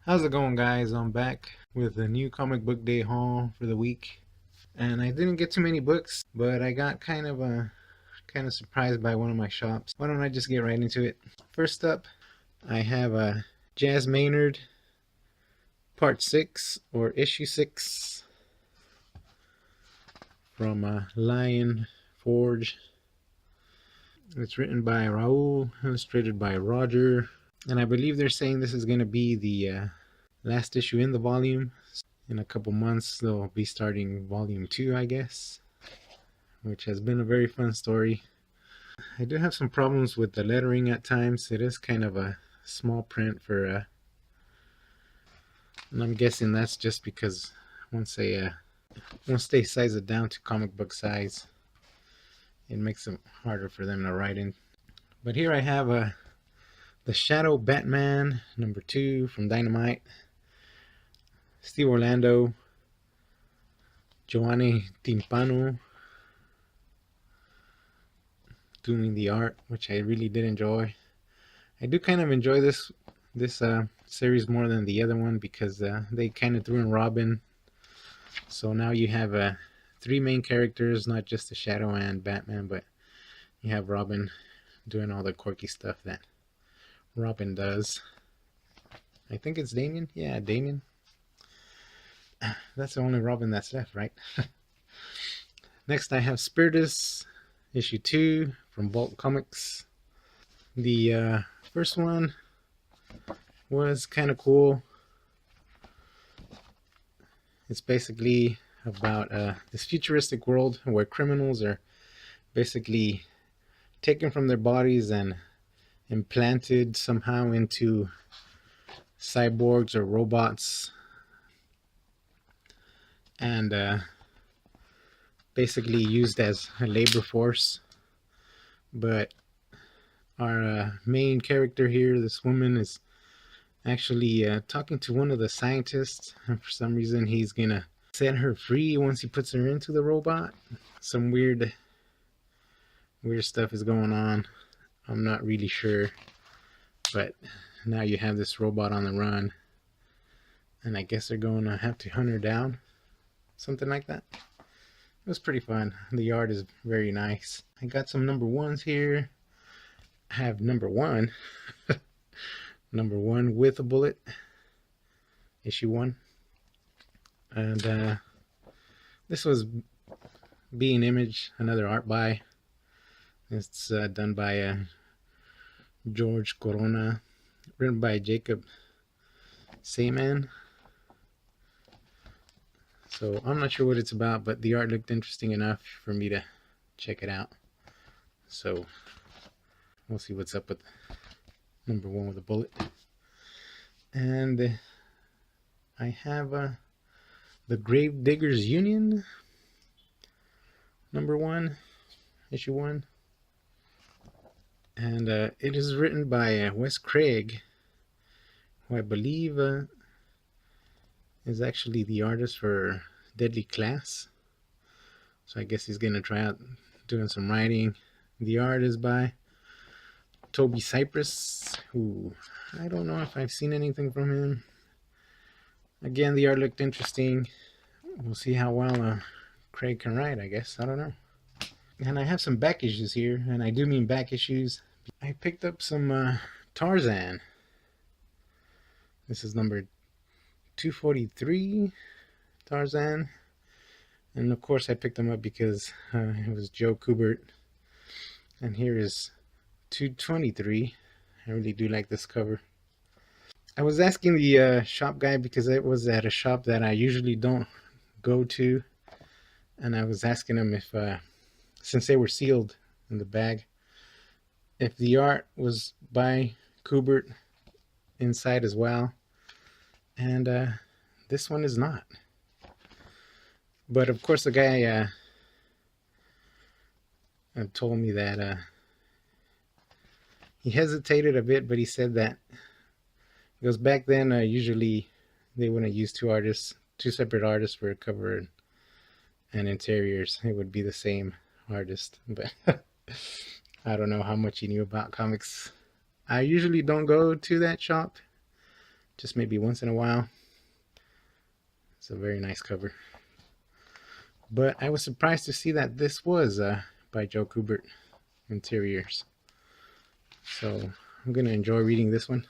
How's it going, guys? I'm back with a new comic book day haul for the week. And I didn't get too many books, but I got kind of surprised by one of my shops. Why don't I just get right into it? First up, I have a Jazz Maynard Part 6 or Issue 6 from Lion Forge. It's written by Raul, illustrated by Roger, and I believe they're saying this is going to be the last issue in the volume. In a couple months they'll be starting volume 2, I guess, which has been a very fun story. I do have some problems with the lettering at times. It is kind of a small print for and I'm guessing that's just because once they size it down to comic book size, it makes it harder for them to write in. But here I have the Shadow Batman #2 from Dynamite. Steve Orlando, Giovanni Timpano doing the art, which I really did enjoy. I do kind of enjoy this series more than the other one because they kind of threw in Robin. So now you have 3 main characters, not just the Shadow and Batman, but you have Robin doing all the quirky stuff that Robin does. I think it's Damian. Yeah, Damian. That's the only Robin that's left, right? Next I have Spiritus issue 2 from Vault Comics. The first one was kind of cool. It's basically about this futuristic world where criminals are basically taken from their bodies and implanted somehow into cyborgs or robots, and basically used as a labor force. But our main character here, this woman, is actually talking to one of the scientists, and for some reason he's gonna set her free once he puts her into the robot. Some weird stuff is going on. I'm not really sure, but now you have this robot on the run, and I guess they're going to have to hunt her down, something like that. It was pretty fun. The art is very nice. I got some #1s here. I have #1 #1 with a bullet, issue 1, and this was Being Image, another art by. It's done by George Corona, written by Jacob Sayman. So I'm not sure what it's about, but the art looked interesting enough for me to check it out. So we'll see what's up with #1 with a bullet. And I have the Grave Diggers Union #1, issue 1. And it is written by Wes Craig, who I believe is actually the artist for Deadly Class. So I guess he's gonna try out doing some writing. The art is by Toby Cypress, who I don't know if I've seen anything from him. Again, the art looked interesting. We'll see how well Craig can write, I guess. I don't know. And I have some back issues here, and I do mean back issues. I picked up some Tarzan. This is number 243, Tarzan. And of course I picked them up because it was Joe Kubert. And here is 223. I really do like this cover. I was asking the shop guy, because it was at a shop that I usually don't go to, and I was asking him if since they were sealed in the bag, if the art was by Kubert inside as well. And this one is not. But of course the guy told me that he hesitated a bit, but he said that, because back then usually they wouldn't use two separate artists for a cover and interiors. It would be the same artist. But I don't know how much he knew about comics. I usually don't go to that shop just maybe once in a while. It's a very nice cover. But I was surprised to see that this was by Joe Kubert Interiors. So I'm going to enjoy reading this one.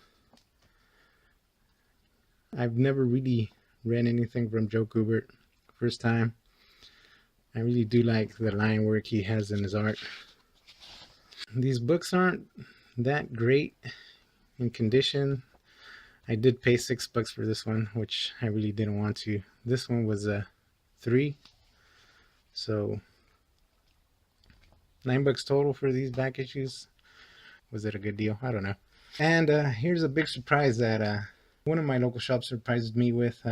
I've never really read anything from Joe Kubert. First time. I really do like the line work he has in his art. These books aren't that great in condition. I did pay $6 for this one, which I really didn't want to. This one was a $3, so $9 total for these back issues. Was it a good deal? I don't know. And here's a big surprise that one of my local shops surprised me with.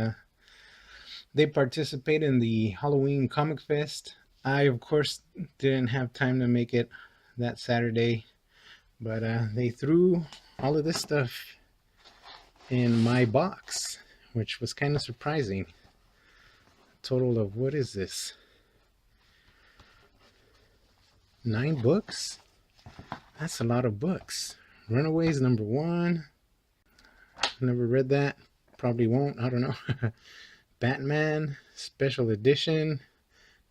They participated in the Halloween Comic Fest. I, of course, didn't have time to make it that Saturday, but they threw all of this stuff in my box, which was kind of surprising. Total of, what is this? 9 books? That's a lot of books. Runaways #1. Never read that. Probably won't. I don't know. Batman Special Edition.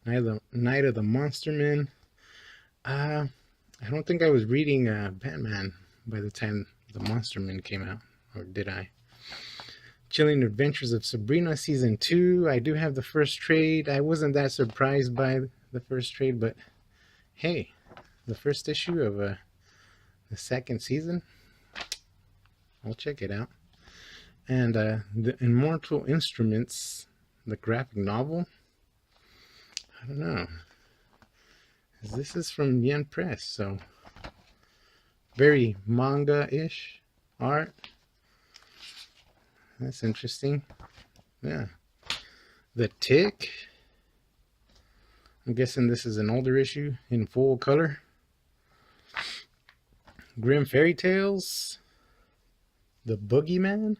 Night of the Monsterman. I don't think I was reading Batman by the time the Monsterman came out. Or did I? Chilling Adventures of Sabrina Season 2. I do have the first trade. I wasn't that surprised by the first trade, but hey, the first issue of the second season, I'll check it out. And the Immortal Instruments, the graphic novel. I don't know. This is from Yen Press, so very manga-ish art. That's interesting. Yeah. The Tick. I'm guessing this is an older issue in full color. Grim Fairy Tales. The Boogeyman.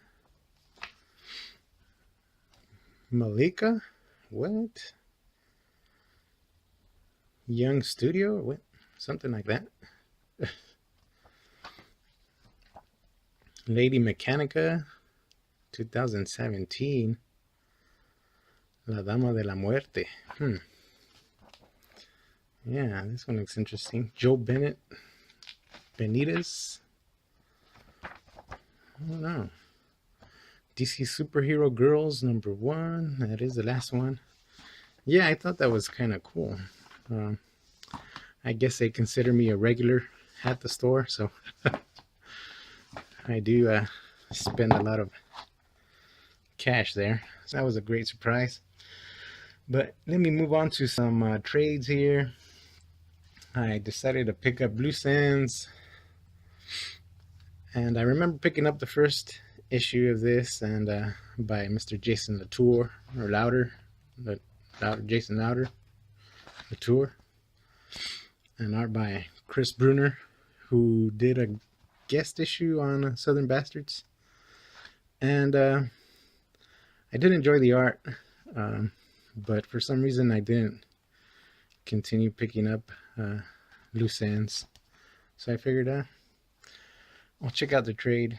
Malika. What? Young Studio? What? Something like that. Lady Mechanica. 2017. La Dama de la Muerte. Yeah, this one looks interesting. Joe Bennett. Benitez. I don't know. DC Superhero Girls #1. That is the last one. Yeah, I thought that was kind of cool. I guess they consider me a regular at the store, so I do spend a lot of cash there. So that was a great surprise. But let me move on to some trades here. I decided to pick up Loose Ends, and I remember picking up the first issue of this, and by Mr. Jason Latour, or Louder, Jason Latour, and art by Chris Bruner, who did a guest issue on Southern Bastards. And I did enjoy the art, but for some reason I didn't continue picking up Loose Ends. So I figured I'll check out the trade.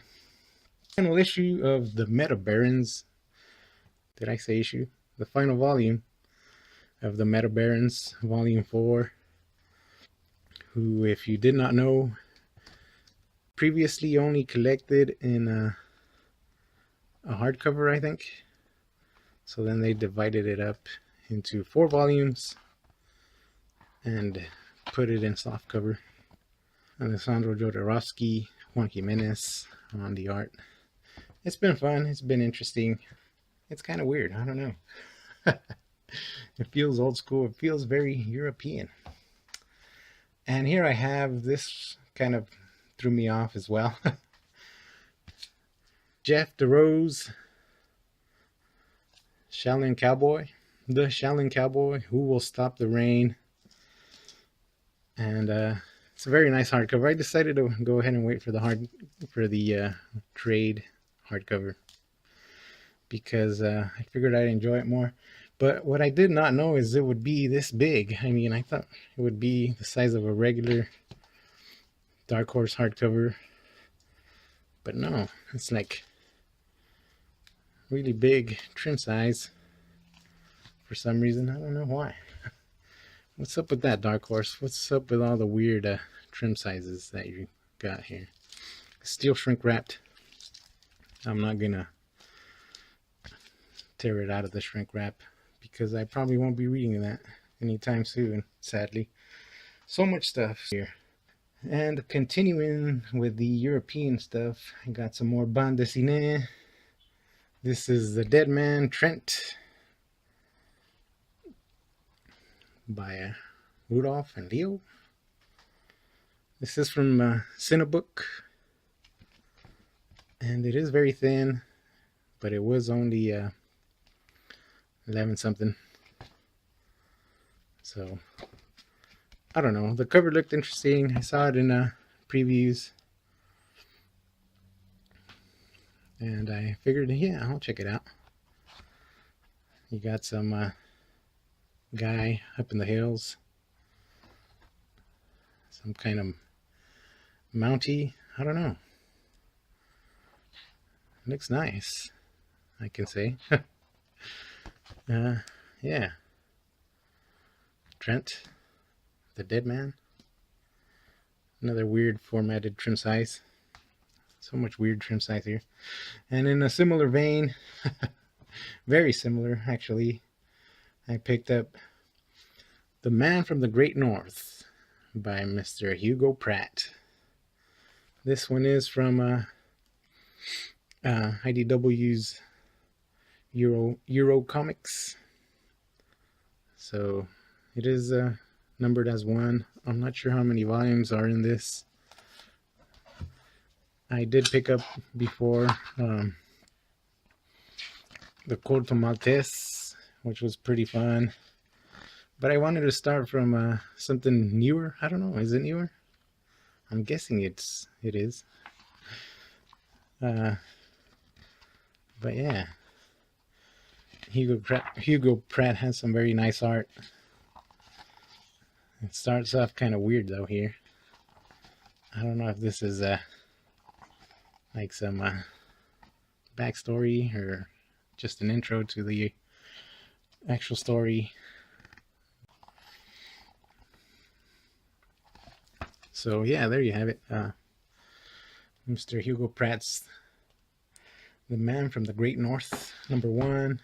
Final issue of the Meta Barons. Did I say issue? The final volume of the Meta Barons, Volume 4. Who, if you did not know, previously only collected in a hardcover, I think. So then they divided it up into 4 volumes and put it in softcover. Alessandro Jodorowsky, Juan Jimenez on the art. It's been fun. It's been interesting. It's kind of weird. I don't know. It feels old school. It feels very European. And here I have, this kind of threw me off as well. Jeff DeRose, Shaolin Cowboy, the Shaolin Cowboy, Who Will Stop the Rain. And it's a very nice hardcover. I decided to go ahead and wait for the trade hardcover because I figured I'd enjoy it more. But what I did not know is it would be this big. I mean, I thought it would be the size of a regular Dark Horse hardcover, but no, it's like really big trim size for some reason. I don't know why. What's up with that, Dark Horse? What's up with all the weird trim sizes that you got here? Still shrink wrapped. I'm not gonna tear it out of the shrink wrap because I probably won't be reading that anytime soon, sadly. So much stuff here. And continuing with the European stuff, I got some more bande dessinée. This is The Dead Man, Trent, by Rudolph and Leo. This is from Cinebook, and it is very thin, but it was only 11 something. So I don't know. The cover looked interesting. I saw it in previews, and I figured, yeah, I'll check it out. You got some guy up in the hills, some kind of Mountie. I don't know. Looks nice, I can say. Yeah. Trent, the Dead Man. Another weird formatted trim size. So much weird trim size here. And in a similar vein, very similar actually, I picked up The Man from the Great North by Mr. Hugo Pratt. This one is from IDW's Euro Comics. So it is numbered as 1. I'm not sure how many volumes are in this. I did pick up before the Corto Maltese, which was pretty fun. But I wanted to start from something newer. I don't know. Is it newer? I'm guessing it is. But yeah, Hugo Pratt has some very nice art. It starts off kind of weird though here. I don't know if this is like some backstory or just an intro to the actual story. So yeah, there you have it. Mr. Hugo Pratt's The Man from the Great North, number 1.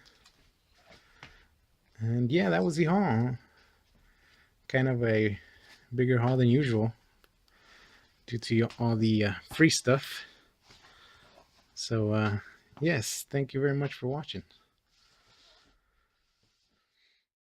And yeah, that was the haul. Kind of a bigger haul than usual due to all the free stuff. So yes, thank you very much for watching.